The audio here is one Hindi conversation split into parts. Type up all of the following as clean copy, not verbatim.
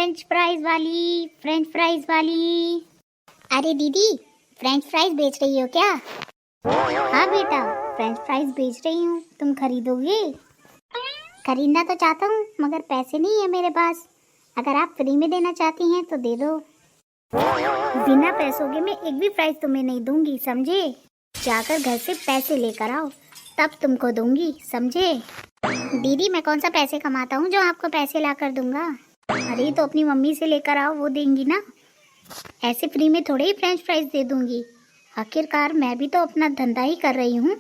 फ्रेंच फ्राइज वाली, फ्रेंच फ्राइज वाली। अरे दीदी, फ्रेंच फ्राइज बेच रही हो क्या? हाँ बेटा, फ्रेंच फ्राइज बेच रही हूँ, तुम खरीदोगे? खरीदना तो चाहता हूँ मगर पैसे नहीं है मेरे पास। अगर आप फ्री में देना चाहती हैं तो दे दो। बिना पैसों के मैं एक भी फ्राइज तुम्हें नहीं दूंगी, समझे? जाकर घर से पैसे लेकर आओ, तब तुमको दूंगी, समझे? दीदी, मैं कौन सा पैसे कमाता हूँ जो आपको पैसे ला कर दूंगा? अरे तो अपनी मम्मी से लेकर आओ, वो देंगी ना। ऐसे फ्री में थोड़े ही फ्रेंच फ्राइज दे दूंगी। आखिरकार मैं भी तो अपना धंधा ही कर रही हूँ।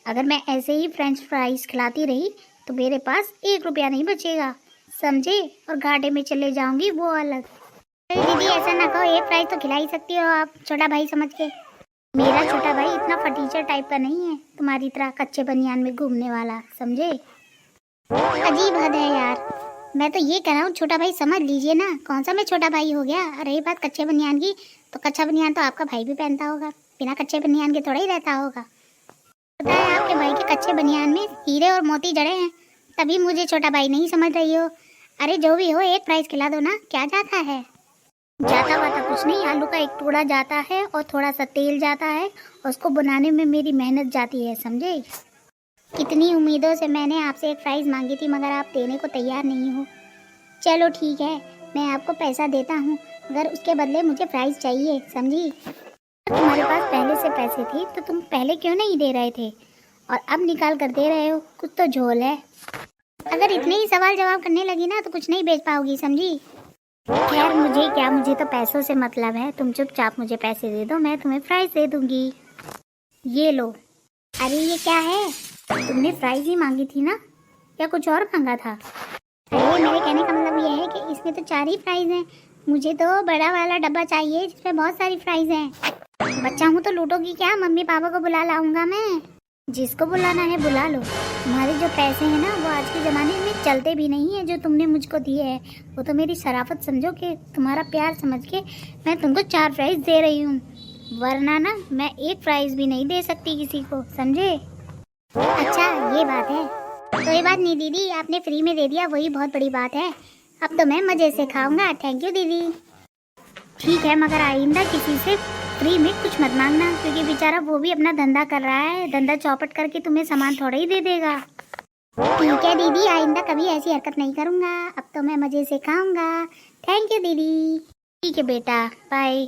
अगर मैं ऐसे ही फ्रेंच फ्राइज खिलाती रही तो मेरे पास 1 रुपया नहीं बचेगा, समझे? और घाटे में चले जाऊंगी, वो अलग। अरे दीदी, ऐसा ना कहो, 1 फ्राइज तो खिला ही सकती हो आप, छोटा भाई समझ के। मेरा छोटा भाई इतना फटीचर टाइप का नहीं है, तुम्हारी तरह कच्चे बनियान में घूमने वाला, समझे? अजीब हद है यार। मैं तो ये कह रहा हूँ छोटा भाई समझ लीजिए ना, कौन सा मैं छोटा भाई हो गया। रही बात कच्चे बनियान की, तो कच्चा बनियान तो आपका भाई भी पहनता होगा, बिना कच्चे बनियान के थोड़ा ही रहता होगा। पता है आपके भाई के कच्चे बनियान में हीरे और मोती जड़े हैं, तभी मुझे छोटा भाई नहीं समझ रही हो। अरे जो भी हो, 1 फ्राइज खिला दो ना, क्या जाता है? जाता वाता कुछ नहीं, आलू का 1 टुकड़ा जाता है और थोड़ा सा तेल जाता है, उसको बनाने में मेरी मेहनत जाती है, समझे? कितनी उम्मीदों से मैंने आपसे 1 फ्राइज मांगी थी मगर आप देने को तैयार नहीं हो। चलो ठीक है, मैं आपको पैसा देता हूँ, मगर उसके बदले मुझे फ्राइज चाहिए, समझी? तुम्हारे पास पहले से पैसे थे तो तुम पहले क्यों नहीं दे रहे थे, और अब निकाल कर दे रहे हो? कुछ तो झोल है। अगर इतने ही सवाल जवाब करने लगी ना तो कुछ नहीं बेच पाओगी, समझी? खैर मुझे क्या, मुझे तो पैसों से मतलब है। तुम चुपचाप मुझे पैसे दे दो, मैं तुम्हें फ्राइज दे दूंगी। ये लो। अरे ये क्या है? तुमने फ्राइज ही मांगी थी ना, या कुछ और मांगा था? अरे मेरे कहने का मतलब ये है कि इसमें तो 4 ही फ्राइज हैं। मुझे तो बड़ा वाला डब्बा चाहिए जिसमें बहुत सारी फ्राइज हैं। बच्चा हूँ तो लूटोगी क्या? मम्मी पापा को बुला लाऊंगा मैं। जिसको बुलाना है बुला लो। तुम्हारे जो पैसे हैं ना, वो आज के ज़माने में चलते भी नहीं है जो तुमने मुझको दिए हैं। वो तो मेरी शराफत समझो, कि तुम्हारा प्यार समझ के मैं तुमको 4 फ्राइज दे रही हूँ, वरना ना मैं 1 फ्राइज भी नहीं दे सकती किसी को, समझे? अच्छा ये बात है। कोई बात नहीं दीदी, आपने फ्री में दे दिया वही बहुत बड़ी बात है। अब तो मैं मज़े से खाऊंगा। थैंक यू दीदी। ठीक है, मगर आइंदा किसी से फ्री में कुछ मत मांगना, क्योंकि बेचारा वो भी अपना धंधा कर रहा है। धंधा चौपट करके तुम्हें सामान थोड़ा ही दे देगा। ठीक है दीदी, आइंदा कभी ऐसी हरकत नहीं करूँगा। अब तो मैं मज़े से खाऊंगा। थैंक यू दीदी। ठीक है बेटा, बाय।